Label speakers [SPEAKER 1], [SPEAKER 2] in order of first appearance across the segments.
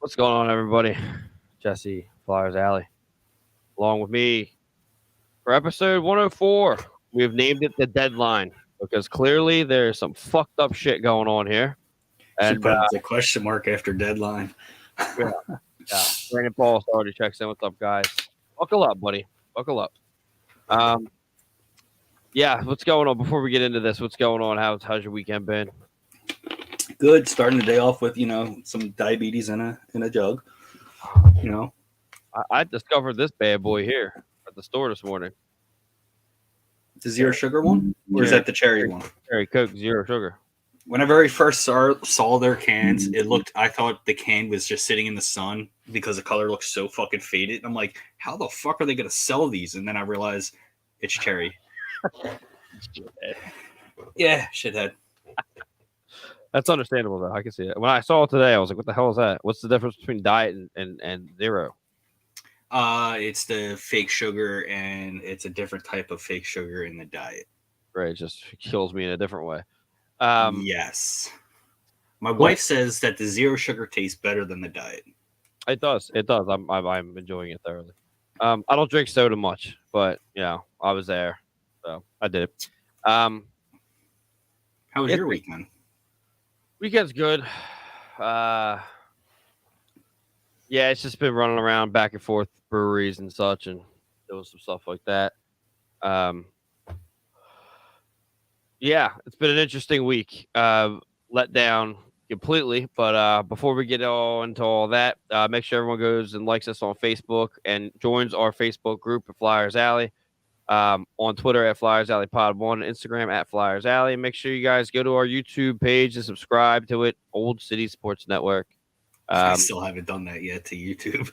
[SPEAKER 1] What's going on, everybody? Jesse, Flyers Alley, along with me for episode 104. We have named it the deadline because clearly there's some fucked up shit going on here.
[SPEAKER 2] Should
[SPEAKER 1] And
[SPEAKER 2] put the question mark after deadline.
[SPEAKER 1] Brandon Paul already checks in. What's up, guys? Buckle up, buddy. Buckle up. What's going on? Before we get into this, what's going on? How's your weekend been?
[SPEAKER 2] Good. Starting the day off with some diabetes in a jug.
[SPEAKER 1] I discovered this bad boy here at the store this morning.
[SPEAKER 2] The zero sugar one, or is that the cherry one?
[SPEAKER 1] Cherry Coke, zero sugar.
[SPEAKER 2] Whenever I first saw their cans, I thought the can was just sitting in the sun because the color looks so fucking faded. I'm like, how the fuck are they going to sell these? And then I realized it's cherry. Yeah, shithead.
[SPEAKER 1] That's understandable, though. I can see it. When I saw it today, I was like, what the hell is that? What's the difference between diet and zero?
[SPEAKER 2] It's the fake sugar, and it's a different type of fake sugar in the diet.
[SPEAKER 1] Right, it just kills me in a different way.
[SPEAKER 2] Yes. My wife says that the zero sugar tastes better than the diet.
[SPEAKER 1] It does. It does. I'm enjoying it thoroughly. I don't drink soda much, but I was there, so I did it.
[SPEAKER 2] How was your weekend?
[SPEAKER 1] Weekend's good. It's just been running around back and forth breweries and such, and doing some stuff like that. It's been an interesting week. Let down completely, but before we get into all that, make sure everyone goes and likes us on Facebook and joins our Facebook group at Flyers Alley. On Twitter at Flyers Alley Pod 1, Instagram at Flyers Alley. Make sure you guys go to our YouTube page and subscribe to it, Old City Sports Network.
[SPEAKER 2] I still haven't done that yet to YouTube.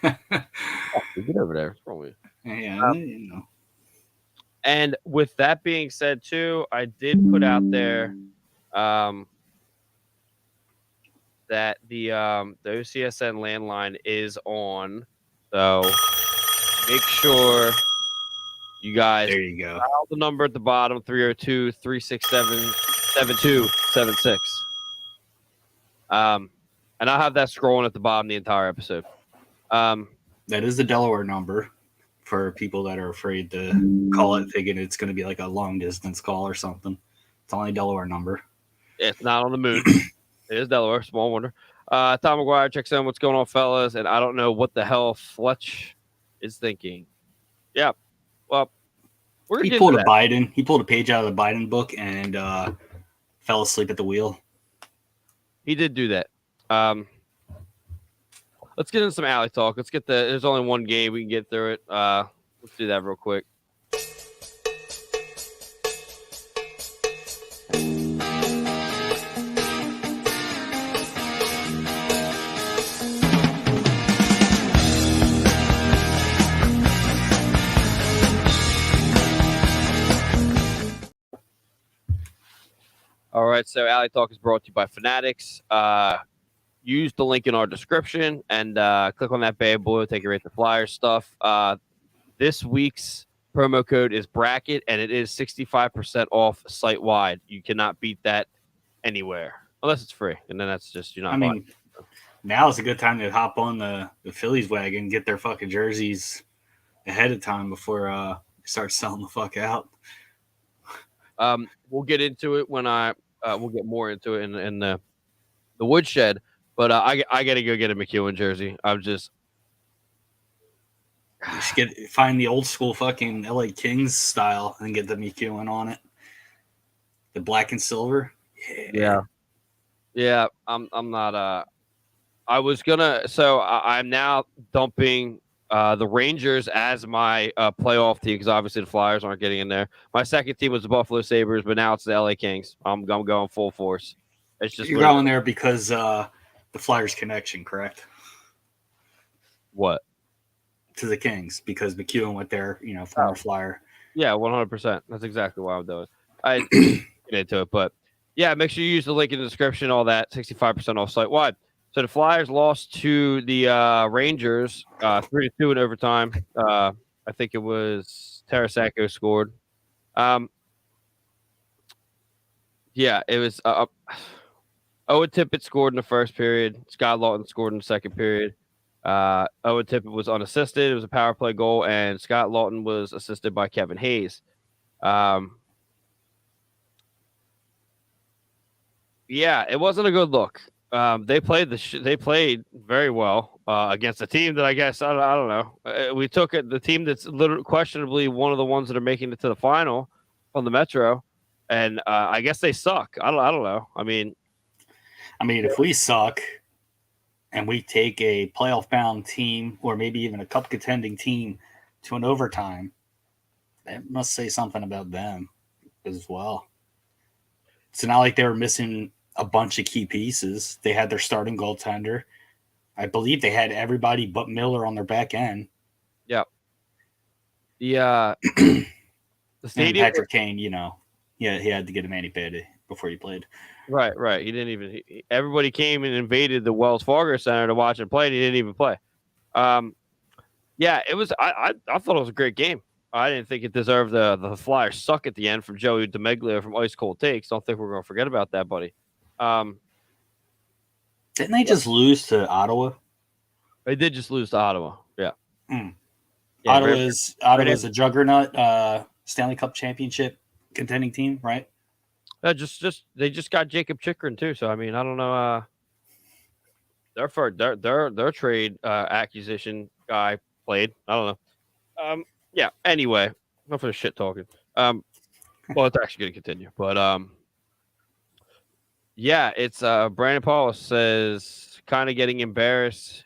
[SPEAKER 1] Get over there. What's wrong with you?
[SPEAKER 2] Yeah,
[SPEAKER 1] And with that being said, too, I did put out there that the OCSN landline is on. So make sure you guys dial the number at the bottom, 302-367-7276. And I'll have that scrolling at the bottom the entire episode.
[SPEAKER 2] That is the Delaware number for people that are afraid to call it, thinking it's going to be like a long distance call or something. It's only a Delaware number.
[SPEAKER 1] It's not on the moon. It is Delaware. Small wonder. Tom McGuire checks in. What's going on, fellas? And I don't know what the hell Fletch is thinking. Yeah. Well,
[SPEAKER 2] he pulled a Biden. He pulled a page out of the Biden book and fell asleep at the wheel.
[SPEAKER 1] He did do that. Let's get into some alley talk. There's only one game. We can get through it. Let's do that real quick. All right, so Alley Talk is brought to you by Fanatics. Use the link in our description and click on that bad boy. Take you right to Flyers stuff. This week's promo code is Bracket, and it is 65% off site-wide. You cannot beat that anywhere unless it's free, and then that's just you're not.
[SPEAKER 2] Now is a good time to hop on the Phillies wagon, get their fucking jerseys ahead of time before start selling the fuck out.
[SPEAKER 1] We'll get into it when we'll get more into it in the woodshed. But I got to go get a McEwen jersey.
[SPEAKER 2] You should find the old school fucking LA Kings style and get the McEwen on it. The black and silver.
[SPEAKER 1] Yeah. I'm not. I was gonna. So I'm now dumping the Rangers as my playoff team because obviously the Flyers aren't getting in there. My second team was the Buffalo Sabres, but now it's the LA Kings. I'm going full force. It's just
[SPEAKER 2] you're going there because the Flyers connection, correct?
[SPEAKER 1] What?
[SPEAKER 2] To the Kings because McEwen went there, former Flyer.
[SPEAKER 1] Yeah, 100%. That's exactly why I'm doing it. I get into it, but yeah, make sure you use the link in the description. All that 65% off site wide. So the Flyers lost to the Rangers 3-2 in overtime. I think it was Tarasenko scored. It was Owen Tippett scored in the first period. Scott Lawton scored in the second period. Owen Tippett was unassisted. It was a power play goal, and Scott Lawton was assisted by Kevin Hayes. Yeah, it wasn't a good look. They played they played very well against a team that I guess I don't know. We took it the team that's literally questionably one of the ones that are making it to the final on the Metro, and I guess they suck. I don't know. I mean,
[SPEAKER 2] if we suck and we take a playoff bound team or maybe even a cup contending team to an overtime, that must say something about them as well. It's not like they were missing a bunch of key pieces. They had their starting goaltender. I believe they had everybody but Miller on their back end.
[SPEAKER 1] yeah, the stadium.
[SPEAKER 2] And Patrick Kane, he had to get a mani-pedi before he played.
[SPEAKER 1] Right. He didn't even. Everybody came and invaded the Wells Fargo Center to watch him play, and he didn't even play. Yeah, it was. I thought it was a great game. I didn't think it deserved the Flyers suck at the end from Joey DeMeglio from Ice Cold Takes. Don't think we're going to forget about that, buddy.
[SPEAKER 2] Didn't they just lose to Ottawa?
[SPEAKER 1] They did just lose to Ottawa. Yeah.
[SPEAKER 2] Yeah, Ottawa's a juggernaut Stanley Cup championship contending team, right?
[SPEAKER 1] They just got Jacob Chikrin too. So I mean, I don't know. Their trade acquisition guy played. I don't know. Yeah. Anyway, enough of the shit talking. Well, it's actually going to continue, but yeah, it's Brandon Paul says kind of getting embarrassing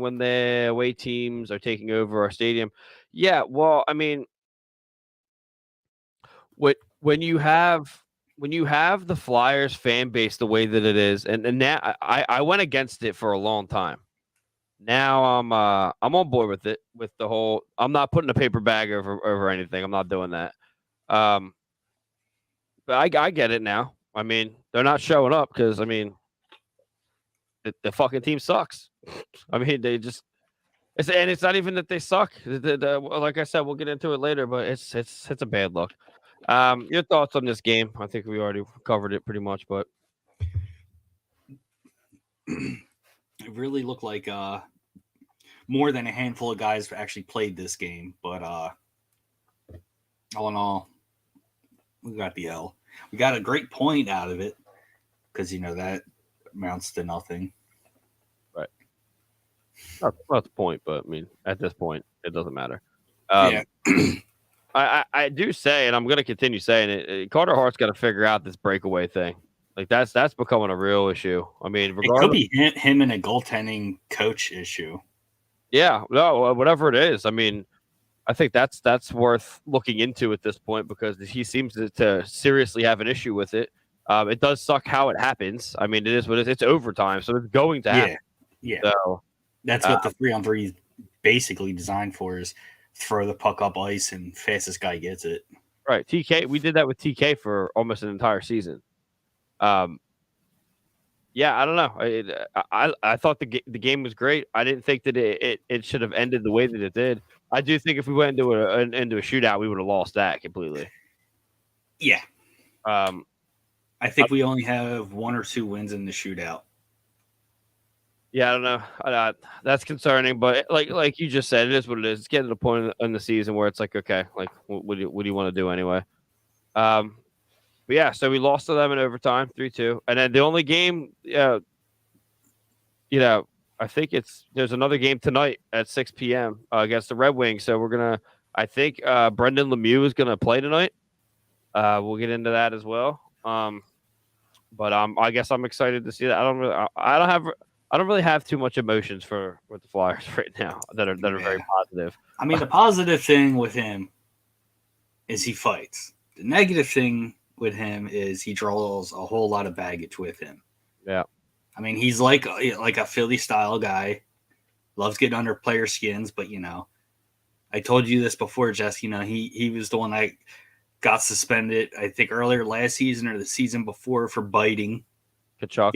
[SPEAKER 1] when the away teams are taking over our stadium. Yeah, well, I mean, when you have the Flyers fan base the way that it is, and now I went against it for a long time. Now I'm on board with it. With the whole, I'm not putting a paper bag over anything. I'm not doing that. But I get it now. I mean, they're not showing up because I mean, the fucking team sucks. I mean, they just it's not even that they suck. Like I said, we'll get into it later, but it's a bad look. Your thoughts on this game? I think we already covered it pretty much, but
[SPEAKER 2] it really looked like more than a handful of guys actually played this game. But all in all, we got the L. We got a great point out of it because that amounts to nothing.
[SPEAKER 1] Right. Not the point, but I mean, at this point, it doesn't matter.
[SPEAKER 2] Yeah.
[SPEAKER 1] I do say, and I'm going to continue saying it. Carter Hart's got to figure out this breakaway thing. Like that's becoming a real issue. I mean,
[SPEAKER 2] it could be him and a goaltending coach issue.
[SPEAKER 1] Yeah, no, whatever it is. I mean, I think that's worth looking into at this point because he seems to seriously have an issue with it. It does suck how it happens. I mean, it is what it is. It's overtime, so it's going to happen.
[SPEAKER 2] Yeah.
[SPEAKER 1] So
[SPEAKER 2] that's what the 3-on-3 is basically designed for: is throw the puck up ice and fastest guy gets it.
[SPEAKER 1] Right. TK. We did that with TK for almost an entire season. Yeah, I don't know. I thought the game was great. I didn't think that it should have ended the way that it did. I do think if we went into a shootout, we would have lost that completely.
[SPEAKER 2] Yeah. I think we only have 1 or 2 wins in the shootout.
[SPEAKER 1] Yeah, I don't know. That's concerning, but like you just said, it is what it is. It's getting to the point in the season where it's like, okay, like what do you want to do anyway? But yeah, so we lost to them in overtime, 3-2, and then the only game, I think there's another game tonight at 6 p.m. Against the Red Wings. So I think Brendan Lemieux is gonna play tonight. We'll get into that as well. But I guess I'm excited to see that. I don't really have too much emotions with the Flyers right now that are very positive.
[SPEAKER 2] I mean, the positive thing with him is he fights. The negative thing with him is he draws a whole lot of baggage with him.
[SPEAKER 1] Yeah.
[SPEAKER 2] I mean, he's like a Philly style guy, loves getting under player skins, but I told you this before, Jess, he was the one that got suspended, I think earlier last season or the season before for biting.
[SPEAKER 1] Kachuk.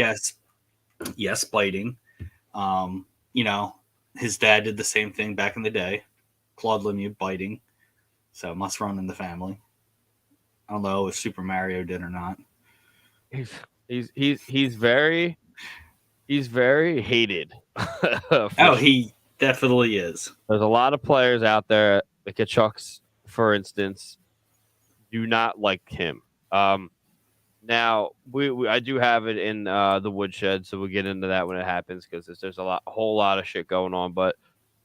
[SPEAKER 2] Yes, biting. His dad did the same thing back in the day. Claude Lemieux biting. So it must run in the family. I don't know if Super Mario did or not.
[SPEAKER 1] He's very hated. For
[SPEAKER 2] Oh,
[SPEAKER 1] sure.
[SPEAKER 2] he definitely is.
[SPEAKER 1] There's a lot of players out there, like Kachucks, for instance, do not like him. Now I do have it in the woodshed, so we'll get into that when it happens because there's a whole lot of shit going on. But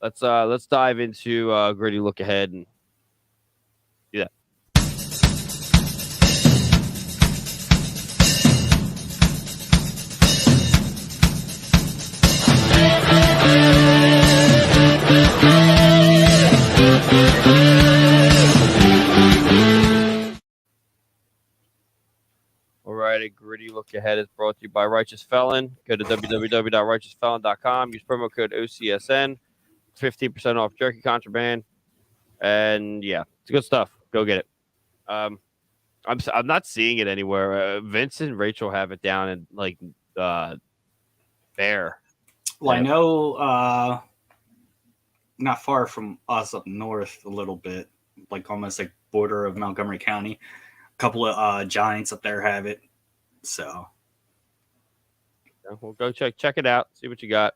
[SPEAKER 1] let's dive into gritty look ahead and do that. All right, a gritty look ahead is brought to you by Righteous Felon. Go to www.righteousfelon.com. Use promo code OCSN, 15% off jerky contraband, and yeah, it's good stuff. Go get it. I'm not seeing it anywhere. Vince and Rachel have it down in like Bear.
[SPEAKER 2] Well, I know not far from us up north a little bit, like almost like border of Montgomery County. A couple of Giants up there have it. So
[SPEAKER 1] We'll go check it out, see what you got,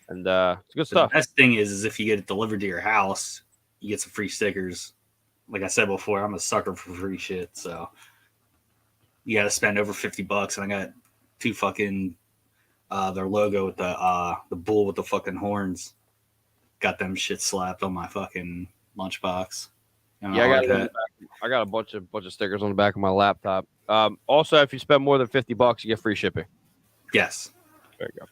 [SPEAKER 1] and it's good stuff.
[SPEAKER 2] The best thing is if you get it delivered to your house, you get some free stickers. Like I said before, I'm a sucker for free shit, so you got to spend over $50, and I got two fucking their logo with the bull with the fucking horns. Got them shit slapped on my fucking lunchbox.
[SPEAKER 1] Yeah, I got a bunch of stickers on the back of my laptop. Also, if you spend more than $50, you get free shipping.
[SPEAKER 2] Yes.
[SPEAKER 1] There you go.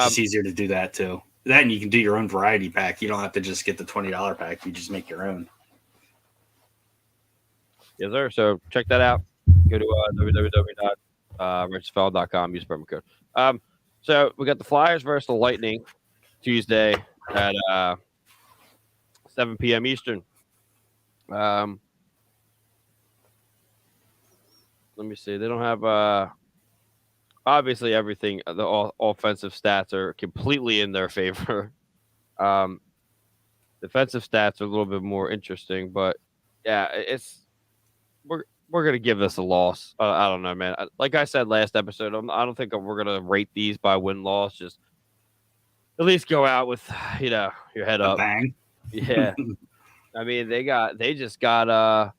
[SPEAKER 2] It's easier to do that too. That and you can do your own variety pack. You don't have to just get the $20 pack. You just make your own.
[SPEAKER 1] Yes, sir. So check that out. Go to www.richfell.com. Use promo code. So we got the Flyers versus the Lightning Tuesday at 7 p.m. Eastern. Let me see. They don't have obviously everything. The offensive stats are completely in their favor. Defensive stats are a little bit more interesting, but yeah, we're gonna give this a loss. I don't know, man. Like I said last episode, I don't think we're gonna rate these by win loss. Just at least go out with your head up.
[SPEAKER 2] Bang.
[SPEAKER 1] Yeah. I mean, they just got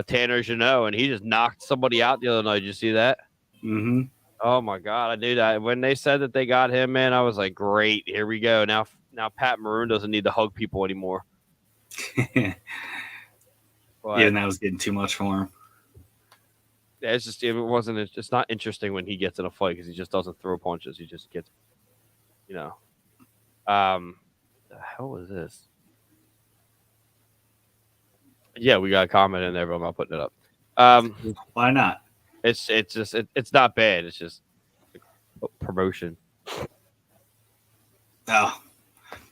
[SPEAKER 1] Tanner Jeannot, and he just knocked somebody out the other night. Did you see that?
[SPEAKER 2] Mm-hmm.
[SPEAKER 1] Oh my God, I knew that. When they said that they got him, man, I was like, great, here we go. Now Pat Maroon doesn't need to hug people anymore. But,
[SPEAKER 2] yeah, and that was getting too much for him.
[SPEAKER 1] Yeah, it's not interesting when he gets in a fight because he just doesn't throw punches. He just gets, the hell was this? Yeah, we got a comment in there, but I'm not putting it up.
[SPEAKER 2] Why not?
[SPEAKER 1] It's not bad. It's just promotion.
[SPEAKER 2] Oh,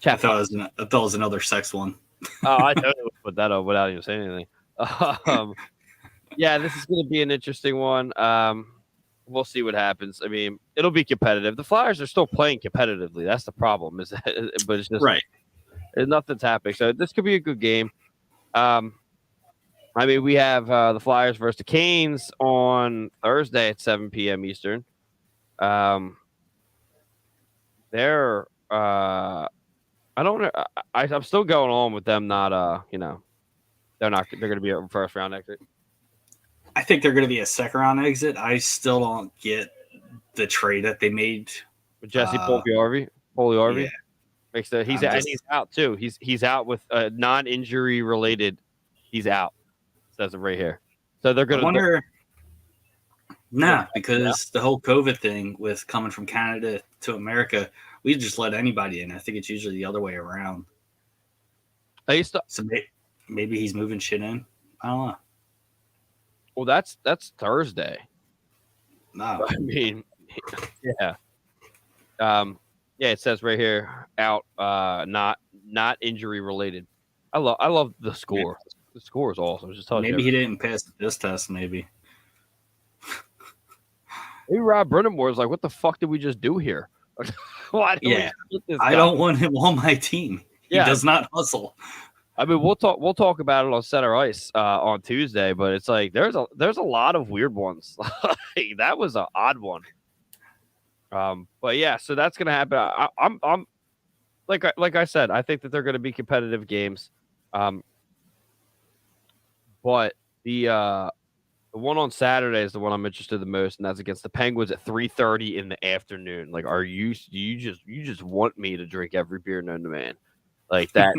[SPEAKER 2] I thought it was another sex one.
[SPEAKER 1] Oh, I totally would put that up without even saying anything. Yeah, this is going to be an interesting one. We'll see what happens. I mean, it'll be competitive. The Flyers are still playing competitively. That's the problem. But it's just
[SPEAKER 2] right.
[SPEAKER 1] Nothing's happening. So this could be a good game. I mean, we have the Flyers versus the Canes on Thursday at 7 p.m. Eastern. They're I don't know. I'm still going on with them. Not they're going to be a first round exit.
[SPEAKER 2] I think they're going to be a second round exit. I still don't get the trade that they made
[SPEAKER 1] with Jesse Puljujärvi.
[SPEAKER 2] Yeah.
[SPEAKER 1] Makes he's out too. He's out with non-injury related. He's out. Says it right here. So they're going to
[SPEAKER 2] wonder. Because the whole COVID thing with coming from Canada to America, we just let anybody in. I think it's usually the other way around.
[SPEAKER 1] So
[SPEAKER 2] maybe he's moving shit in. I don't know.
[SPEAKER 1] Well, that's Thursday.
[SPEAKER 2] No,
[SPEAKER 1] I mean, yeah. It says right here, out, not injury related. I love the score. Yeah. The score is awesome. Just
[SPEAKER 2] maybe he didn't pass this test. Maybe
[SPEAKER 1] Rob Brind'Amour is like, what the fuck did we just do here?
[SPEAKER 2] I don't want him on my team. He does not hustle.
[SPEAKER 1] I mean, we'll talk about it on Center Ice on Tuesday, but it's like there's a lot of weird ones. Like, that was an odd one. But yeah, so that's gonna happen. I'm like I said, I think that they're gonna be competitive games. But the one on Saturday is the one I'm interested in the most, and that's against the Penguins at 3:30 in the afternoon. Like, do you just want me to drink every beer known to man? Like that.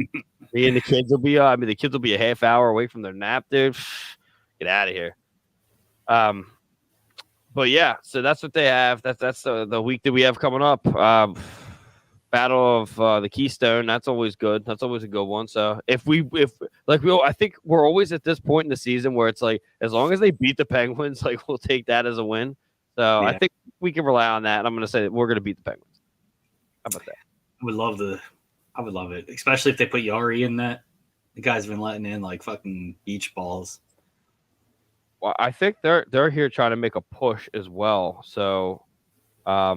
[SPEAKER 1] Me and the kids will be. The kids will be a half hour away from their nap, dude. Get out of here. But yeah, so that's what they have. That's the week that we have coming up. Battle of the Keystone. That's always good. That's always a good one. So I think we're always at this point in the season where it's like, as long as they beat the Penguins, like, we'll take that as a win. So I think we can rely on that. And I'm going to say that we're going to beat the Penguins. How about that?
[SPEAKER 2] I would love it, especially if they put Yari in that. The guy's been letting in like fucking beach balls.
[SPEAKER 1] Well, I think they're here trying to make a push as well. So, I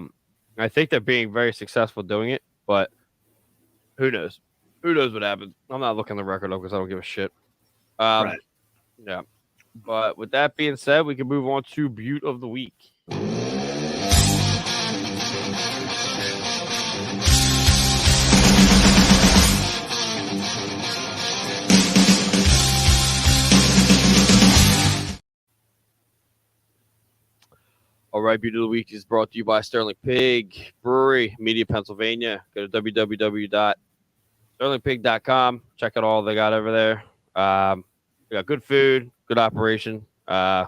[SPEAKER 1] think they're being very successful doing it, but who knows? Who knows what happens? I'm not looking the record up because I don't give a shit.
[SPEAKER 2] Right.
[SPEAKER 1] Yeah. But with that being said, we can move on to Butte of the Week. All right, Beauty of the Week is brought to you by Sterling Pig Brewery, Media, Pennsylvania. Go to www.sterlingpig.com. Check out all they got over there. We got good food, good operation, and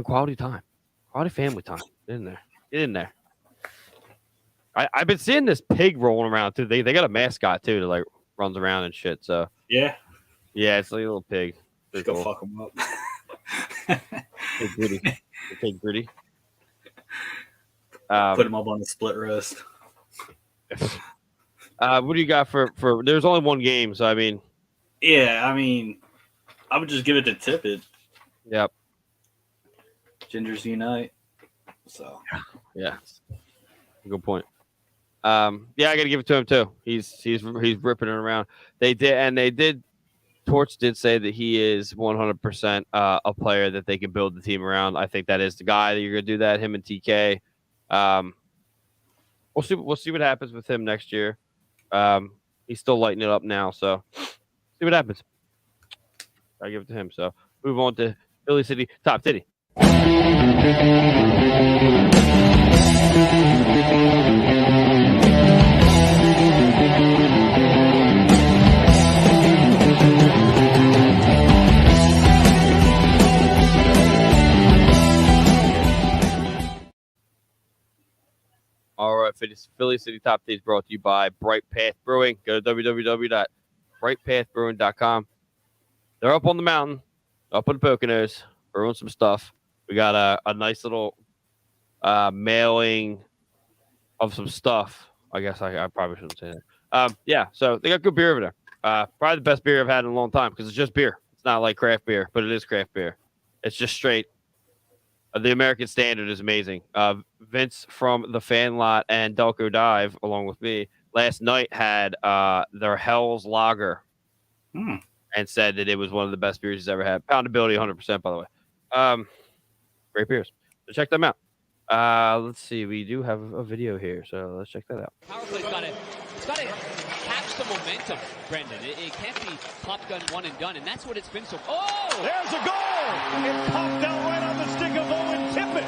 [SPEAKER 1] quality time, quality family time. Get in there. I've been seeing this pig rolling around too. They got a mascot too that like runs around and shit. So
[SPEAKER 2] yeah,
[SPEAKER 1] it's like a little pig.
[SPEAKER 2] Just go fuck them up.
[SPEAKER 1] Pig Gritty. Pig Gritty.
[SPEAKER 2] Put him up on the split roast.
[SPEAKER 1] What do you got for? There's only one game, so I mean.
[SPEAKER 2] Yeah, I mean, I would just give it to Tippett.
[SPEAKER 1] Yep.
[SPEAKER 2] Gingers unite. So.
[SPEAKER 1] Yeah. Good point. I got to give it to him too. He's ripping it around. They did. Torch did say that he is 100% a player that they can build the team around. I think that is the guy that you're going to do that. Him and TK. We'll see what happens with him next year. He's still lighting it up now, so see what happens. I give it to him. So move on to Philly City Top Titty. All right, Philly City Top Titty is brought to you by Bright Path Brewing. Go to www.brightpathbrewing.com. They're up on the mountain, up in the Poconos, brewing some stuff. We got a nice little mailing of some stuff. I guess I probably shouldn't say that. So they got good beer over there. Probably the best beer I've had in a long time because it's just beer. It's not like craft beer, but it is craft beer. It's just straight. The American Standard is amazing. Vince from the Fan Lot and Delco Dive, along with me, last night had their Hell's Lager and said that it was one of the best beers he's ever had. Poundability 100%, by the way. Great beers. So check them out. Let's see. We do have a video here, so let's check that out.
[SPEAKER 3] Power play's got to catch the momentum, Brendan. It can't be pop gun one and done, and that's what it's been so. Oh,
[SPEAKER 4] there's a goal! It popped out right on the stick of Owen Tippett,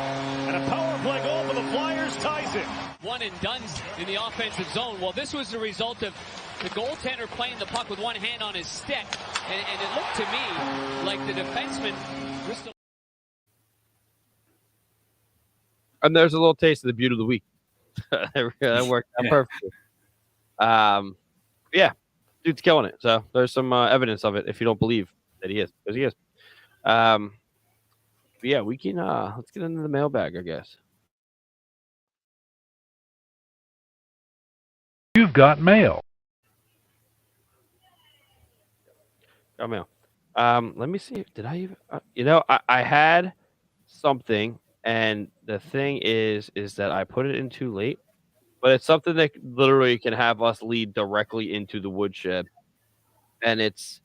[SPEAKER 4] and a power play goal for the Flyers ties it.
[SPEAKER 3] One and done's in the offensive zone. Well, this was the result of the goaltender playing the puck with one hand on his stick, and it looked to me like the defenseman.
[SPEAKER 1] And there's a little taste of the Beauty of the Week. That worked out perfectly. Dude's killing it. So there's some evidence of it if you don't believe that he is, because he is. We can let's get into the mailbag, I guess.
[SPEAKER 5] You've got mail.
[SPEAKER 1] Got mail. Let me see. Did I even? I had something, and the thing is that I put it in too late. But it's something that literally can have us lead directly into the woodshed. And it's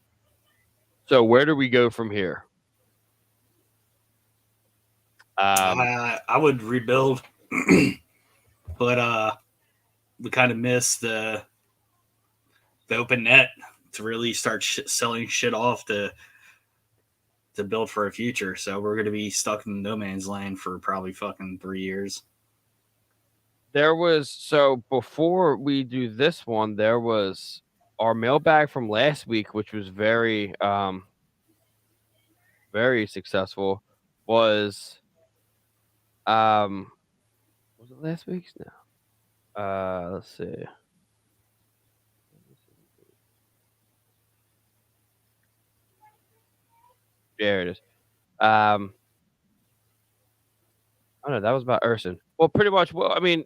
[SPEAKER 1] so where do we go from here?
[SPEAKER 2] I would rebuild, but we kind of missed the open net to really start selling shit off to build for a future. So we're going to be stuck in no man's land for probably fucking 3 years.
[SPEAKER 1] So before we do this one, there was our mailbag from last week, which was very very successful. Was it last week's now? Let's see. There it is. Oh no, that was about Urson. Well, pretty much. Well, I mean,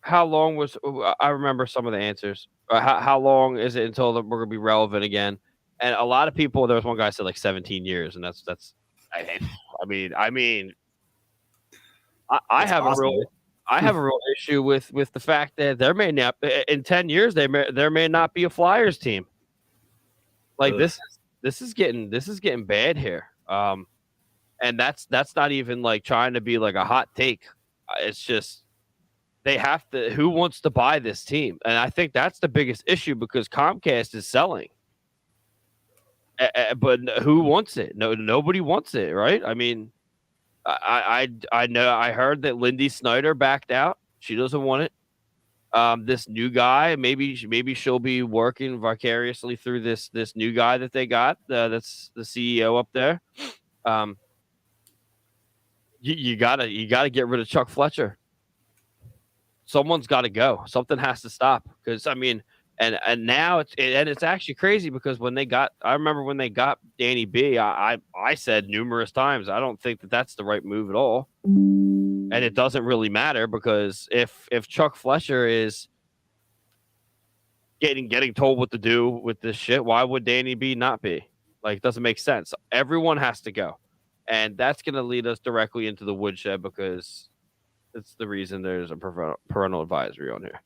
[SPEAKER 1] how long was I remember some of the answers. How long is it until we're gonna be relevant again? And a lot of people, there was one guy said like 17 years, and that's. I mean, I have
[SPEAKER 2] possible.
[SPEAKER 1] I have a real issue with the fact that there may not in 10 years there may not be a Flyers team. Like
[SPEAKER 2] Ugh.
[SPEAKER 1] this is getting bad here. And that's not even like trying to be like a hot take. It's just they have to. Who wants to buy this team? And I think that's the biggest issue because Comcast is selling. But who wants it? No, nobody wants it, right? I mean, I know I heard that Lindy Snyder backed out. She doesn't want it. This new guy, maybe she'll be working vicariously through this new guy that they got. That's the CEO up there. You gotta get rid of Chuck Fletcher. Someone's got to go. Something has to stop because I mean, and now it's actually crazy because I remember when they got Danny B. I said numerous times I don't think that's the right move at all, and it doesn't really matter because if Chuck Fletcher is getting told what to do with this shit, why would Danny B not be? Like, it doesn't make sense. Everyone has to go, and that's going to lead us directly into the woodshed because it's the reason there's a parental advisory on here.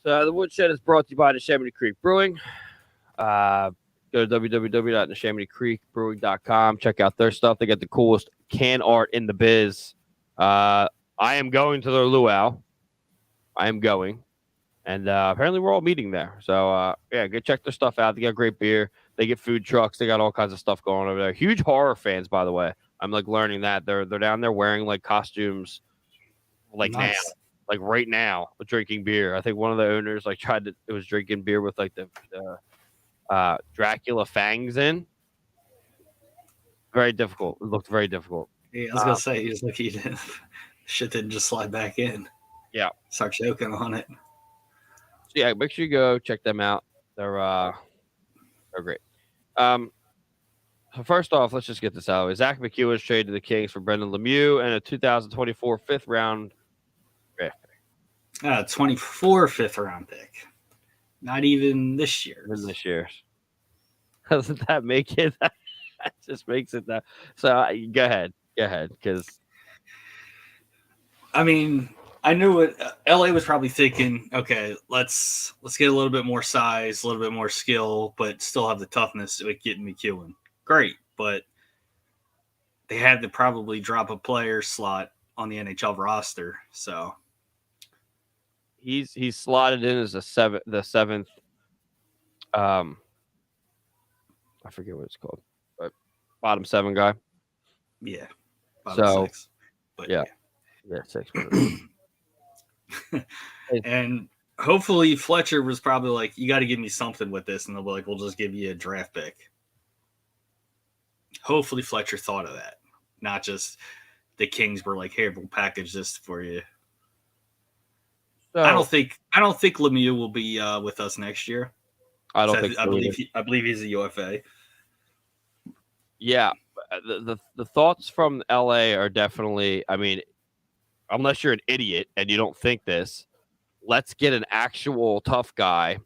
[SPEAKER 1] So the woodshed is brought to you by Neshaminy Creek Brewing. Go to www.neshaminy-creekbrewing.com. Check out their stuff. They got the coolest can art in the biz. I am going to their luau. I am going. And apparently we're all meeting there. So, yeah, go check their stuff out. They got great beer. They get food trucks. They got all kinds of stuff going over there. Huge horror fans, by the way. I'm, like, learning that. They're down there wearing, like, costumes, like,
[SPEAKER 2] Nice.
[SPEAKER 1] now. Like, right now, drinking beer. I think one of the owners, like, was drinking beer with, like, the Dracula fangs in. Very difficult. It looked very difficult.
[SPEAKER 2] Yeah, I was gonna say he was lucky shit didn't just slide back in.
[SPEAKER 1] Yeah.
[SPEAKER 2] Start choking on it.
[SPEAKER 1] So yeah, make sure you go check them out. They're great. So first off, let's just get this out of the way. Zach McEwen was traded to the Kings for Brendan Lemieux and a 2024 fifth round draft pick.
[SPEAKER 2] 24 fifth round pick. Not even this year.
[SPEAKER 1] This year. Doesn't that make it? That just makes it that. So go ahead, because
[SPEAKER 2] I mean, I knew what LA was probably thinking. Okay, let's get a little bit more size, a little bit more skill, but still have the toughness with getting McEwen. Great, but they had to probably drop a player slot on the NHL roster. So
[SPEAKER 1] he's slotted in as the seventh. I forget what it's called, but bottom 7 guy.
[SPEAKER 2] Yeah,
[SPEAKER 1] so
[SPEAKER 2] 6. But
[SPEAKER 1] yeah 6.
[SPEAKER 2] And hopefully Fletcher was probably like, you got to give me something with this, and they'll be like, we'll just give you a draft pick. Hopefully Fletcher thought of that, not just the Kings were like, here, we'll package this for you. So, I don't think Lemieux will be with us next year.
[SPEAKER 1] I don't think.
[SPEAKER 2] I believe he's a UFA.
[SPEAKER 1] Yeah, the thoughts from LA are definitely. I mean, unless you're an idiot and you don't think this, let's get an actual tough guy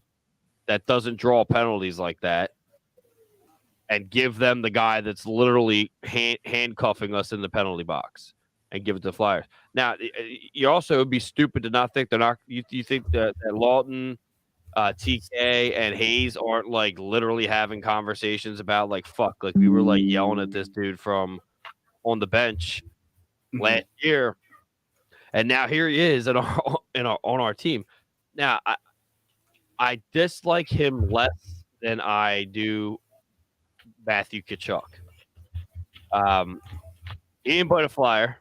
[SPEAKER 1] that doesn't draw penalties like that and give them the guy that's literally handcuffing us in the penalty box and give it to the Flyers. Now, you also would be stupid to not think they're not. You think that Lawton, TK, and Hayes aren't like literally having conversations about like fuck, like we were like yelling at this dude from on the bench last year, and now here he is on our team. Now, I dislike him less than I do Matthew Tkachuk. He didn't bite a Flyer.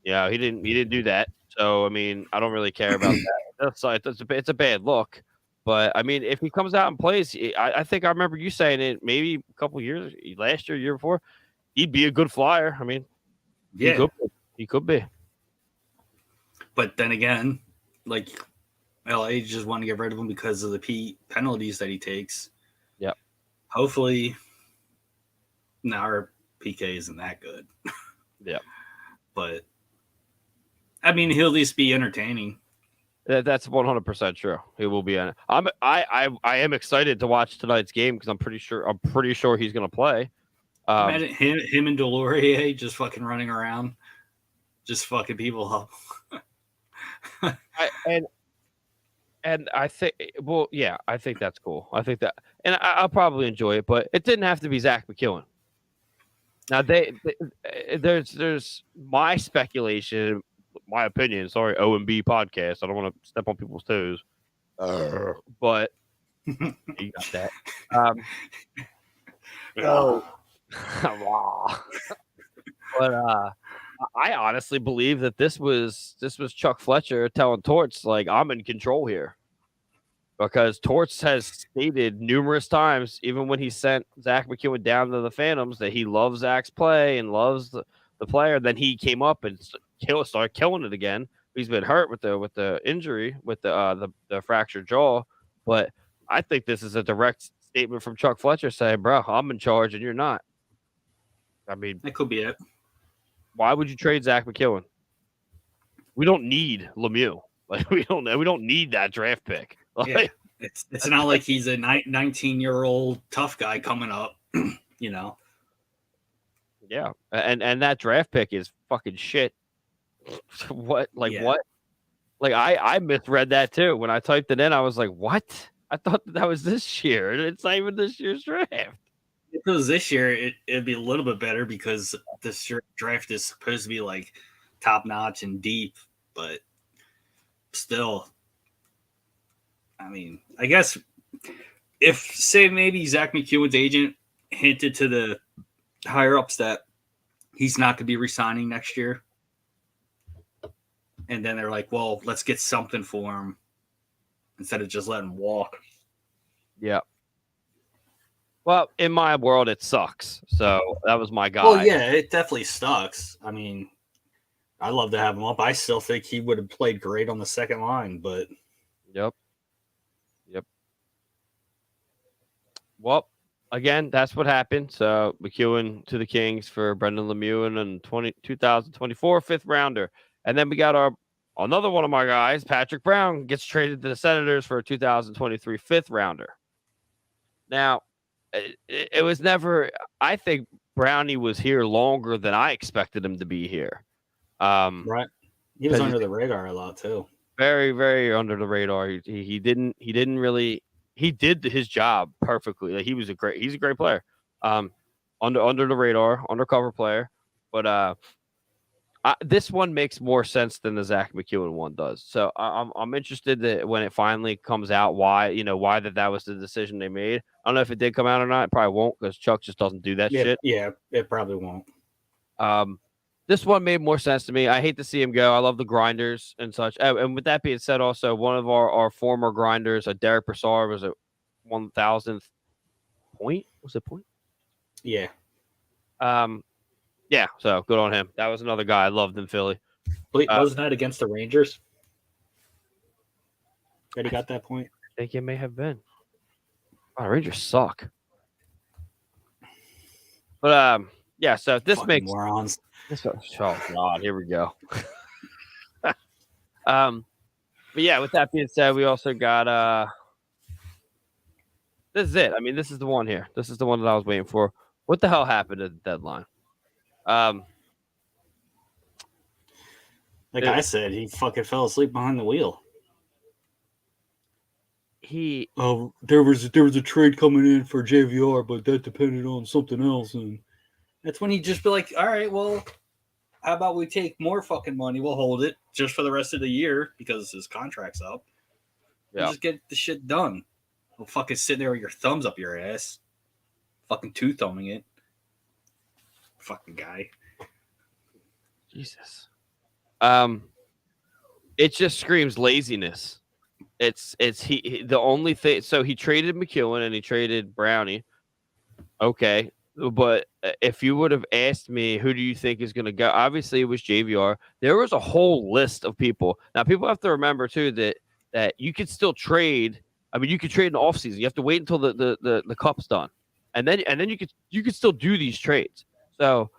[SPEAKER 1] Yeah, he didn't do that. So I mean, I don't really care about that. It's a bad look. But I mean, if he comes out and plays, I think I remember you saying it maybe a couple years, last year, year before, he'd be a good Flyer. I mean,
[SPEAKER 2] Yeah.
[SPEAKER 1] He could be.
[SPEAKER 2] But then again, like LA just want to get rid of him because of the penalties that he takes.
[SPEAKER 1] Yep.
[SPEAKER 2] Hopefully, now our PK isn't that good.
[SPEAKER 1] Yeah.
[SPEAKER 2] But I mean, he'll at least be entertaining.
[SPEAKER 1] That's 100% true. He will be. I am excited to watch tonight's game because I'm pretty sure he's going to play.
[SPEAKER 2] Imagine him and Delorier just fucking running around, just fucking people up.
[SPEAKER 1] And I think, well, yeah, I think that's cool. I think that, and I'll probably enjoy it, but it didn't have to be Zach McEwen. Now there's my speculation, my opinion. Sorry, O&B podcast. I don't want to step on people's toes, but you got that. But I honestly believe that this was Chuck Fletcher telling Torts like I'm in control here, because Torts has stated numerous times, even when he sent Zach McEwen down to the Phantoms, that he loves Zach's play and loves the player. Then he came up and started killing it again. He's been hurt with the injury, with the fractured jaw. But I think this is a direct statement from Chuck Fletcher saying, "Bro, I'm in charge and you're not." I mean,
[SPEAKER 2] that could be it.
[SPEAKER 1] Why would you trade Zach McEwen? We don't need Lemieux. Like we don't need that draft pick. Like,
[SPEAKER 2] yeah. It's not like he's a 19-year-old tough guy coming up, you know.
[SPEAKER 1] Yeah, and that draft pick is fucking shit. What? Like what? Like I misread that too. When I typed it in, I was like, "What?" I thought that was this year. It's not even this year's draft.
[SPEAKER 2] If it was this year, it'd be a little bit better because this draft is supposed to be like top notch and deep, but still, I mean, I guess if say maybe Zach McEwen's agent hinted to the higher ups that he's not going to be resigning next year, and then they're like, "Well, let's get something for him instead of just letting him walk."
[SPEAKER 1] Yeah. Well, in my world, it sucks. So that was my guy.
[SPEAKER 2] Well, yeah, it definitely sucks. I mean, I'd love to have him up. I still think he would have played great on the second line, but
[SPEAKER 1] Yep. Well, again, that's what happened. So McEwen to the Kings for Brendan Lemieux and 2024 fifth rounder. And then we got another one of my guys, Patrick Brown, gets traded to the Senators for a 2023 fifth rounder. Now, it was never. I think Brownie was here longer than I expected him to be here.
[SPEAKER 2] Right, he was under the radar a lot too.
[SPEAKER 1] Very, very under the radar. He didn't really. He did his job perfectly. Like he's a great player. Under the radar, undercover player. But this one makes more sense than the Zach McEwen one does. So I'm interested that when it finally comes out, why that was the decision they made. I don't know if it did come out or not. It probably won't because Chuck just doesn't do that shit.
[SPEAKER 2] Yeah, it probably won't.
[SPEAKER 1] This one made more sense to me. I hate to see him go. I love the grinders and such. And with that being said, also one of our former grinders, Derek Brassard, was at 1,000th point. Was it point?
[SPEAKER 2] Yeah.
[SPEAKER 1] Yeah, so good on him. That was another guy I loved in Philly.
[SPEAKER 2] Wasn't that against the Rangers? That he got that point?
[SPEAKER 1] I think it may have been. Oh, the Rangers suck. But yeah, so this
[SPEAKER 2] Fucking
[SPEAKER 1] makes
[SPEAKER 2] morons.
[SPEAKER 1] Oh God, here we go. But yeah, with that being said, we also got This is it. I mean, this is the one here. This is the one that I was waiting for. What the hell happened at the deadline?
[SPEAKER 2] Like I said, he fucking fell asleep behind the wheel. There was a trade coming in for JVR, but that depended on something else, and that's when he just be like, all right, well, how about we take more fucking money? We'll hold it just for the rest of the year because his contract's up. Yeah. Just get the shit done. Don't fucking sit there with your thumbs up your ass. Fucking two-thumbing it. Fucking guy.
[SPEAKER 1] Jesus. It just screams laziness. It's the only thing. So he traded McEwen and he traded Brownie. Okay. But if you would have asked me, who do you think is going to go? Obviously, it was JVR. There was a whole list of people. Now, people have to remember, too, that you could still trade. I mean, you could trade in the offseason. You have to wait until the cup's done. And then you could still do these trades. So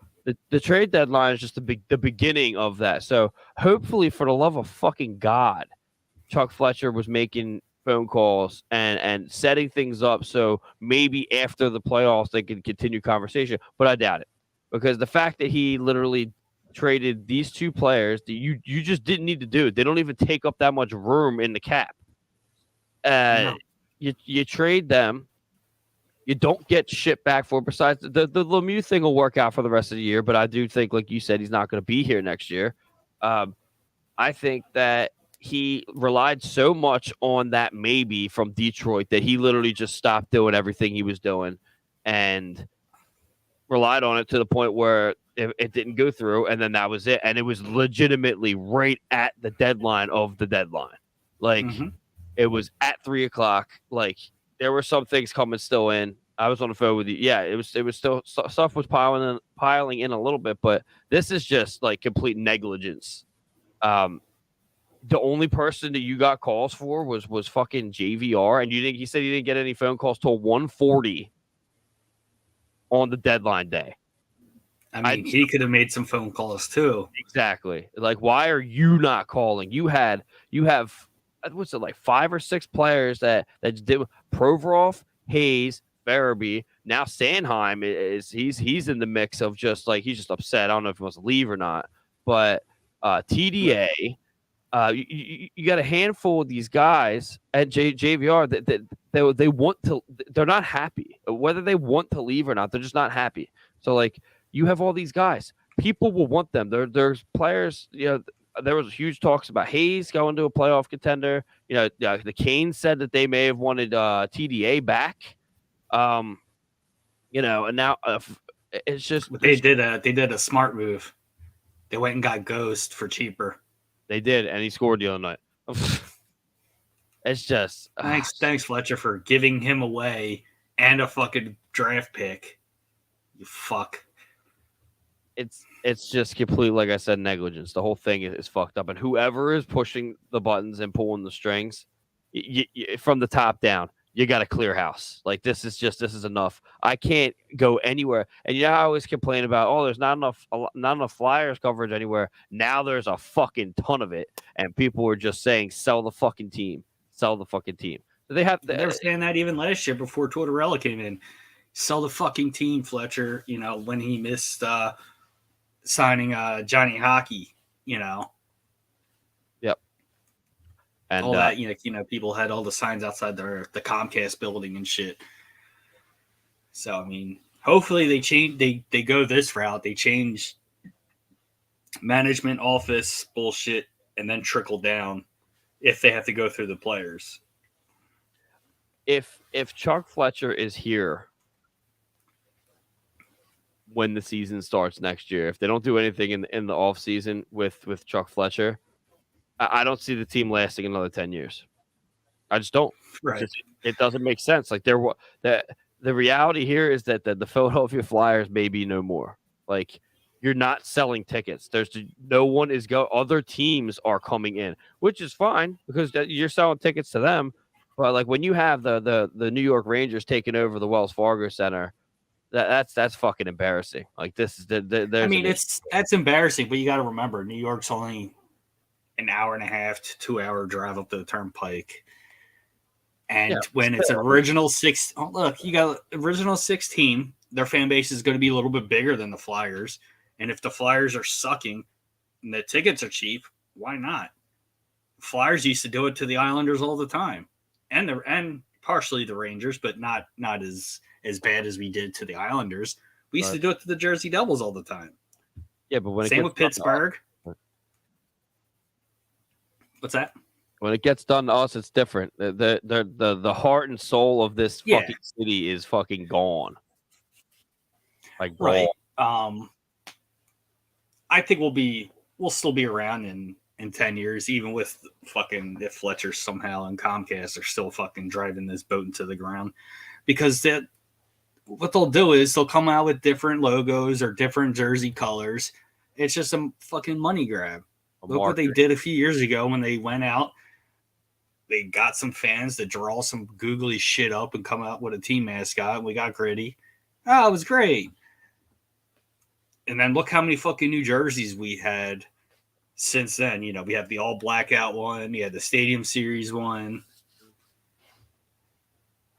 [SPEAKER 1] the trade deadline is just the beginning of that. So hopefully, for the love of fucking God, Chuck Fletcher was making phone calls and setting things up so maybe after the playoffs they can continue conversation, but I doubt it, because the fact that he literally traded these two players that you just didn't need to do. They don't even take up that much room in the cap. No. You trade them, you don't get shit back for. Besides the Lemieux thing will work out for the rest of the year, but I do think, like you said, he's not going to be here next year. I think that he relied so much on that maybe from Detroit that he literally just stopped doing everything he was doing and relied on it to the point where it didn't go through, and then that was it. And it was legitimately right at the deadline of the deadline. Like, it was at 3:00. Like, there were some things coming still in. I was on the phone with you. Yeah, it was still stuff was piling in a little bit, but this is just like complete negligence. The only person that you got calls for was fucking JVR, and he said he didn't get any phone calls till 1:40 on the deadline day.
[SPEAKER 2] I mean, he could have made some phone calls too.
[SPEAKER 1] Exactly. Like, why are you not calling? You have what's it, like 5 or 6 players that did. Provorov, Hayes, Farabee, now Sanheim he's in the mix of just like he's just upset. I don't know if he wants to leave or not, but TDA. You got a handful of these guys at JVR that they want to. They're not happy whether they want to leave or not. They're just not happy. So like you have all these guys, people will want them. There's players. You know, there was huge talks about Hayes going to a playoff contender. You know, the Canes said that they may have wanted TDA back. You know, and now it's just
[SPEAKER 2] they did a smart move. They went and got Ghost for cheaper.
[SPEAKER 1] They did, and he scored the other night. It's just
[SPEAKER 2] thanks, Fletcher, for giving him away and a fucking draft pick. You fuck.
[SPEAKER 1] It's just complete, like I said, negligence. The whole thing is fucked up, and whoever is pushing the buttons and pulling the strings, from the top down, you got a clear house. Like this is enough. I can't go anywhere. And I always complain about, there's not enough Flyers coverage anywhere. Now there's a fucking ton of it, and people were just saying, sell the fucking team. So they have.
[SPEAKER 2] They were saying that even last year before Tortorella came in. Sell the fucking team, Fletcher. You know, when he missed signing Johnny Hockey. You know.
[SPEAKER 1] Yep. And
[SPEAKER 2] all that, people had all the signs outside the Comcast building and shit. So, I mean, hopefully they change. They go this route. They change management, office bullshit, and then trickle down if they have to go through the players.
[SPEAKER 1] If Chuck Fletcher is here when the season starts next year, if they don't do anything in the off season with Chuck Fletcher, I don't see the team lasting another 10 years. I just don't.
[SPEAKER 2] Right.
[SPEAKER 1] It doesn't make sense. Like the reality here is that the Philadelphia Flyers may be no more. Like, you're not selling tickets. No one is other teams are coming in, which is fine because you're selling tickets to them. But like when you have the New York Rangers taking over the Wells Fargo Center, that's fucking embarrassing. Like this is
[SPEAKER 2] that's embarrassing, but you got to remember New York's only an hour and a half to 2 hour drive up to the Turnpike. And when it's original six, oh, look, you got original 16, their fan base is going to be a little bit bigger than the Flyers. And if the Flyers are sucking and the tickets are cheap, why not? Flyers used to do it to the Islanders all the time, and partially the Rangers, but not as bad as we did to the Islanders. We used to do it to the Jersey Devils all the time.
[SPEAKER 1] Yeah, but when
[SPEAKER 2] same with Pittsburgh. What's that?
[SPEAKER 1] When it gets done to us, it's different. The heart and soul of this fucking city is fucking gone. Like
[SPEAKER 2] right. I think we'll still be around in 10 years, even with fucking if Fletcher somehow and Comcast are still fucking driving this boat into the ground, because what they'll do is they'll come out with different logos or different jersey colors. It's just a fucking money grab. Look what they did a few years ago when they went out. They got some fans to draw some googly shit up and come out with a team mascot. And we got Gritty. Oh, it was great. And then look how many fucking New Jerseys we had since then. You know, we have the all blackout one. We had the Stadium Series one.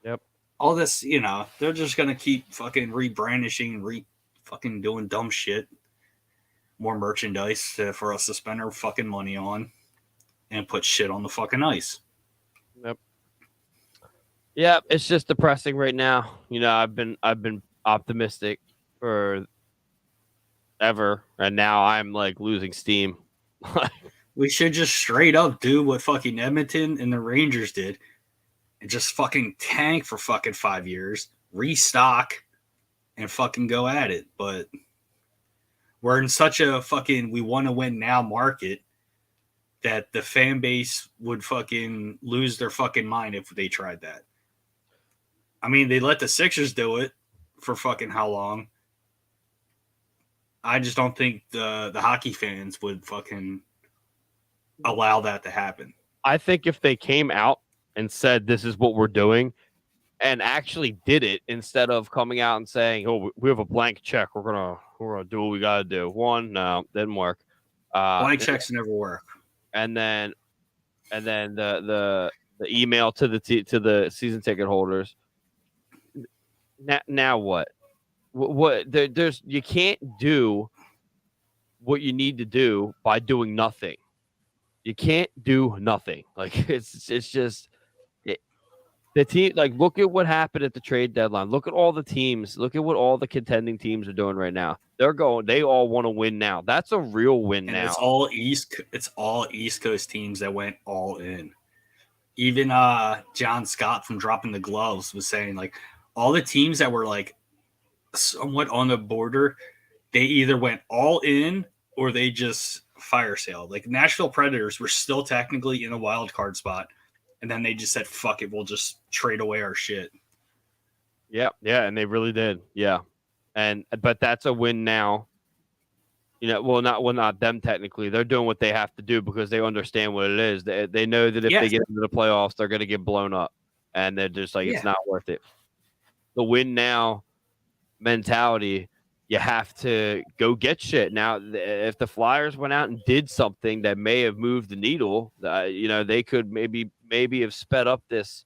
[SPEAKER 1] Yep.
[SPEAKER 2] All this, you know, they're just going to keep fucking rebrandishing and fucking doing dumb shit. More merchandise for us to spend our fucking money on and put shit on the fucking ice.
[SPEAKER 1] Yep. Yeah, it's just depressing right now. You know, I've been optimistic for ever, and now I'm like losing steam.
[SPEAKER 2] We should just straight up do what fucking Edmonton and the Rangers did and just fucking tank for fucking 5 years, restock, and fucking go at it. But we're in such a fucking we want to win now market that the fan base would fucking lose their fucking mind if they tried that. I mean, they let the Sixers do it for fucking how long? I just don't think the hockey fans would fucking allow that to happen.
[SPEAKER 1] I think if they came out and said this is what we're doing and actually did it instead of coming out and saying, "Oh, we have a blank check. We're gonna do what we gotta do." No, didn't work.
[SPEAKER 2] Blank checks never work.
[SPEAKER 1] And then the email to the season ticket holders. Now what? There's you can't do what you need to do by doing nothing. You can't do nothing. Like it's just the team. Like look at what happened at the trade deadline. Look at all the teams. Look at what all the contending teams are doing right now. They all want to win now. That's a real win now.
[SPEAKER 2] It's all East Coast teams that went all in. Even John Scott from Dropping the Gloves was saying like all the teams that were like somewhat on the border, they either went all in or they just fire sale. Like Nashville Predators were still technically in a wild card spot, and then they just said, "Fuck it, we'll just trade away our shit."
[SPEAKER 1] Yeah, and they really did. Yeah. But that's a win now. You know, not them technically. They're doing what they have to do because they understand what it is. They know that if they get into the playoffs, they're going to get blown up, and they're just like it's not worth it. The win now mentality, you have to go get shit. Now, if the Flyers went out and did something that may have moved the needle, you know, they could maybe have sped up this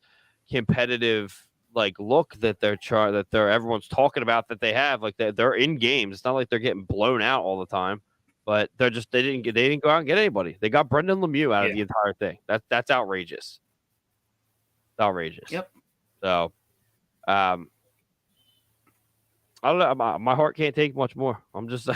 [SPEAKER 1] competitive like look that everyone's talking about that they have. Like they're in games. It's not like they're getting blown out all the time, but they didn't go out and get anybody. They got Brendan Lemieux out of the entire thing. That's outrageous. It's outrageous.
[SPEAKER 2] Yep.
[SPEAKER 1] So, I don't know. My heart can't take much more. I'm just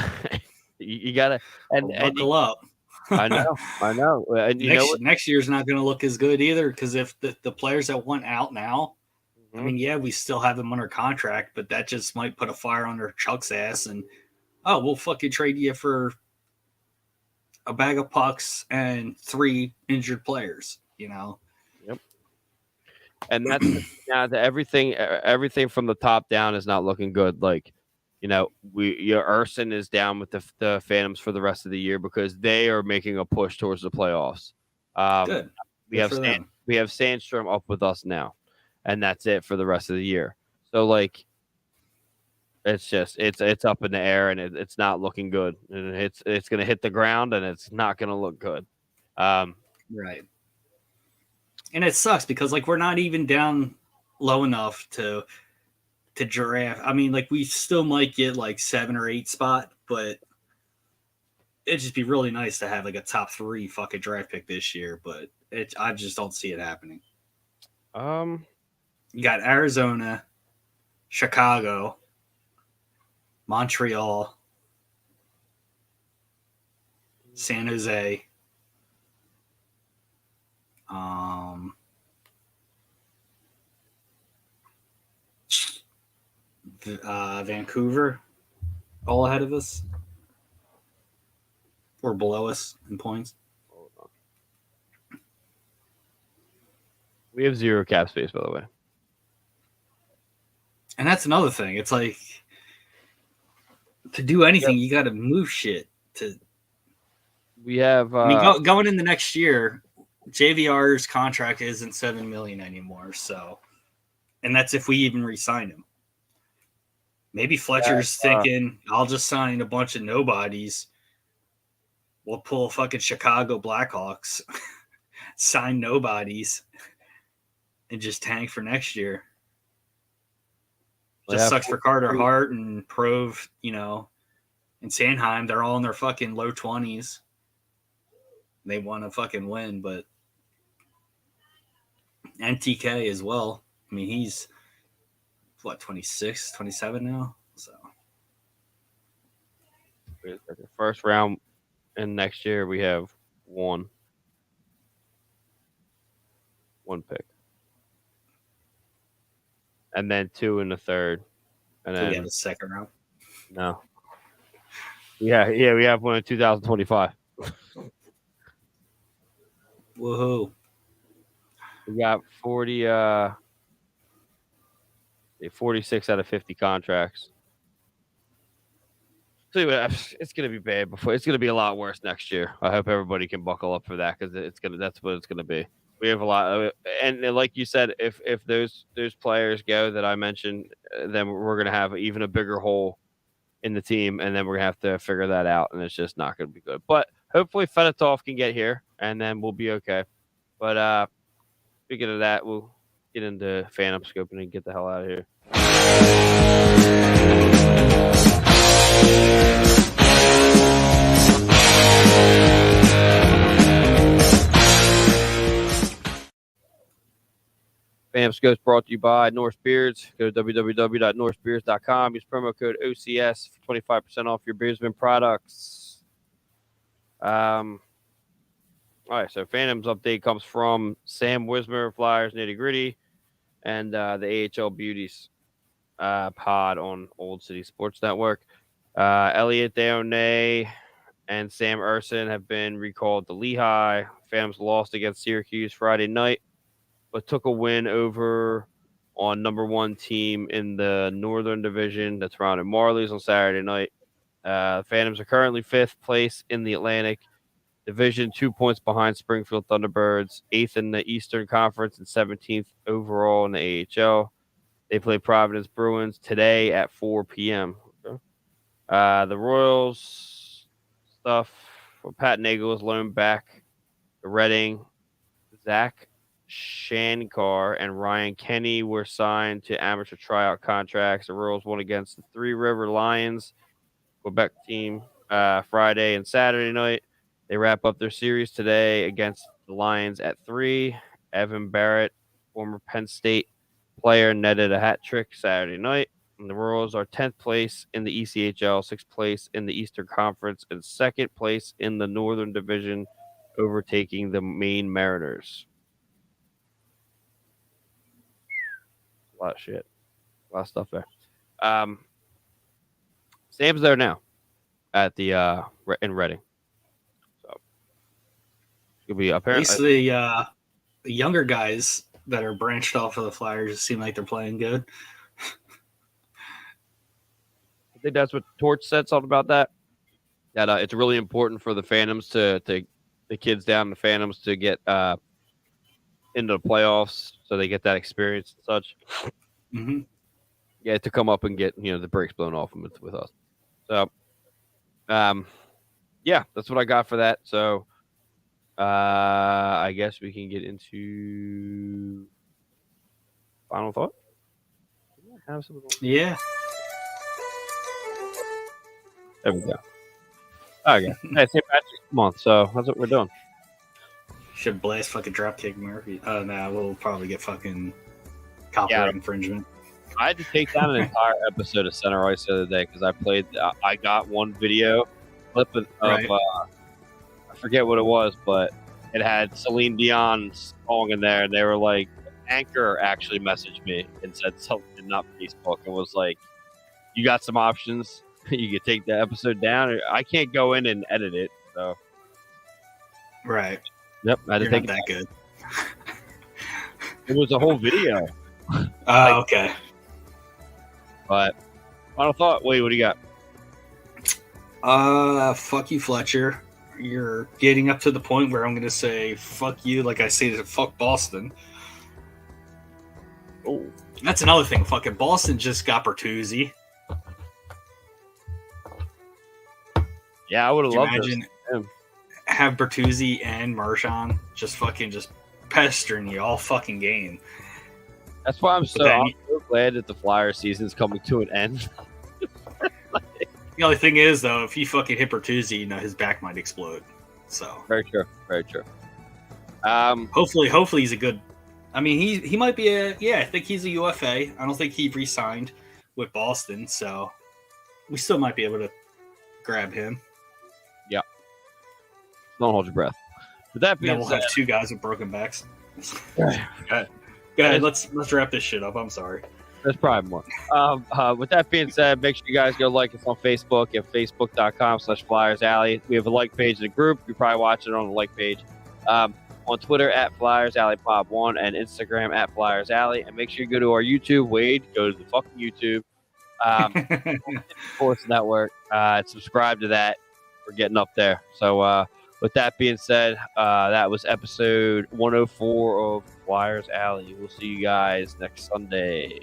[SPEAKER 1] you gotta and
[SPEAKER 2] buckle up.
[SPEAKER 1] I know. And
[SPEAKER 2] next year's not going to look as good either because if the players that went out now, I mean, we still have them under contract, but that just might put a fire under Chuck's ass and, we'll fucking trade you for a bag of pucks and 3 injured players, you know?
[SPEAKER 1] Yep. And that's now everything from the top down is not looking good. Like, you know, Urson is down with the Phantoms for the rest of the year because they are making a push towards the playoffs.
[SPEAKER 2] Good.
[SPEAKER 1] We have Sandstrom up with us now. And that's it for the rest of the year. So like, it's just it's up in the air and it's not looking good. And it's going to hit the ground and it's not going to look good.
[SPEAKER 2] Right. And it sucks because like we're not even down low enough to draft. I mean, like we still might get like 7 or 8 spot, but it'd just be really nice to have like a top 3 fucking draft pick this year. But I just don't see it happening. You got Arizona, Chicago, Montreal, San Jose, Vancouver, all ahead of us or below us in points.
[SPEAKER 1] We have 0 cap space, by the way.
[SPEAKER 2] And that's another thing. It's like to do anything, you got to move shit.
[SPEAKER 1] We have.
[SPEAKER 2] I mean, going in the next year, JVR's contract isn't $7 million anymore. So, and that's if we even re-sign him. Maybe Fletcher's thinking, I'll just sign a bunch of nobodies. We'll pull fucking Chicago Blackhawks, sign nobodies, and just tank for next year. Just sucks for Carter Hart and Prove, and Sanheim. They're all in their fucking low 20s. They want to fucking win, but NTK as well. I mean, he's 26, 27 now. So
[SPEAKER 1] first round, and next year we have one pick, and then 2 in the third, and then
[SPEAKER 2] we have a second round.
[SPEAKER 1] No. Yeah, we have one in 2025.
[SPEAKER 2] Woohoo!
[SPEAKER 1] We got 46 out of 50 contracts. So it's going to be bad before. It's going to be a lot worse next year. I hope everybody can buckle up for that because that's what it's going to be. We have a lot of, and like you said, if those players go that I mentioned, then we're going to have even a bigger hole in the team, and then we're going to have to figure that out, and it's just not going to be good. But hopefully Fedotov can get here, and then we'll be okay. But speaking of that, we'll get into Phantom Scoping and get the hell out of here. Phantom Scopes brought to you by Norse Beards. Go to www.norsebeards.com. Use promo code OCS for 25% off your beardsman products. All right, so Phantoms update comes from Sam Wismer, Flyers Nitty Gritty, and the AHL Beauties pod on Old City Sports Network. Elliot Deonay and Sam Urson have been recalled to Lehigh. Phantoms lost against Syracuse Friday night, but took a win over on number 1 team in the Northern Division. That's Ron and Marley's on Saturday night. Phantoms are currently 5th place in the Atlantic Division, 2 points behind Springfield Thunderbirds, 8th in the Eastern Conference and 17th overall in the AHL. They play Providence Bruins today at 4 p.m. Okay. The Royals stuff, Pat Nagel is loaned back to Reading. Zach Shankar and Ryan Kenny were signed to amateur tryout contracts. The Royals won against the Three River Lions, Quebec team, Friday and Saturday night. They wrap up their series today against the Lions at 3. Evan Barrett, former Penn State player, netted a hat trick Saturday night. And the Royals are 10th place in the ECHL, 6th place in the Eastern Conference, and 2nd place in the Northern Division, overtaking the Maine Mariners. A lot of shit. A lot of stuff there. Sam's there now at the in Reading. It'll be apparently
[SPEAKER 2] At least the younger guys that are branched off of the Flyers seem like they're playing good.
[SPEAKER 1] I think that's what Torch said something about that. That it's really important for the Phantoms to the kids down in the Phantoms to get into the playoffs so they get that experience and such.
[SPEAKER 2] Mm-hmm.
[SPEAKER 1] Yeah, to come up and get the brakes blown off them with us. So, yeah, that's what I got for that. So, I guess we can get into final thought.
[SPEAKER 2] Yeah.
[SPEAKER 1] There we go. Okay. Hey, St. Patrick's month, so that's what we're doing.
[SPEAKER 2] Should blast fucking Dropkick Murphy. Oh, nah, we'll probably get fucking copyright infringement.
[SPEAKER 1] I had to take down an entire episode of Center Ice the other day because I got one video clip of
[SPEAKER 2] Right.
[SPEAKER 1] I forget what it was, but it had Celine Dion's song in there, and they were like, Anchor actually messaged me and said something, not Facebook, and was like, you got some options. You could take the episode down. I can't go in and edit it, so.
[SPEAKER 2] Right.
[SPEAKER 1] Yep, I had to
[SPEAKER 2] You're
[SPEAKER 1] take
[SPEAKER 2] not that good.
[SPEAKER 1] It was a whole video.
[SPEAKER 2] Oh, okay.
[SPEAKER 1] But final thought. Wait, what do you got?
[SPEAKER 2] Fuck you, Fletcher. You're getting up to the point where I'm going to say fuck you like I say to fuck Boston.
[SPEAKER 1] Oh,
[SPEAKER 2] That's another thing. Fucking Boston just got Bertuzzi.
[SPEAKER 1] yeah, I would have
[SPEAKER 2] Could you
[SPEAKER 1] loved
[SPEAKER 2] imagine
[SPEAKER 1] this.
[SPEAKER 2] have Bertuzzi and Marchand just pestering you all fucking game?
[SPEAKER 1] That's why I'm
[SPEAKER 2] But
[SPEAKER 1] so
[SPEAKER 2] then-
[SPEAKER 1] glad that the Flyer season is coming to an end.
[SPEAKER 2] The only thing is, though, if you fucking hit Bertuzzi, his back might explode. So
[SPEAKER 1] Very true. Very true.
[SPEAKER 2] hopefully he's a good. I mean, he might be I think he's a UFA. I don't think he re-signed with Boston, so we still might be able to grab him.
[SPEAKER 1] Don't hold your breath. With that
[SPEAKER 2] Then
[SPEAKER 1] being
[SPEAKER 2] we'll
[SPEAKER 1] said,
[SPEAKER 2] have two guys with broken backs.
[SPEAKER 1] Right.
[SPEAKER 2] Go ahead, let's wrap this shit up. I'm sorry.
[SPEAKER 1] there's probably more. With that being said, make sure you guys go like us on Facebook at facebook.com/Flyers Alley. We have a like page in the group. You probably watch it on the like page. On Twitter at Flyers Alley Pod 1 and Instagram at Flyers Alley. And make sure you go to our YouTube. Wade, go to the fucking YouTube. Sports Network. Subscribe to that. We're getting up there. So with that being said, that was episode 104 of Flyers Alley. We'll see you guys next Sunday.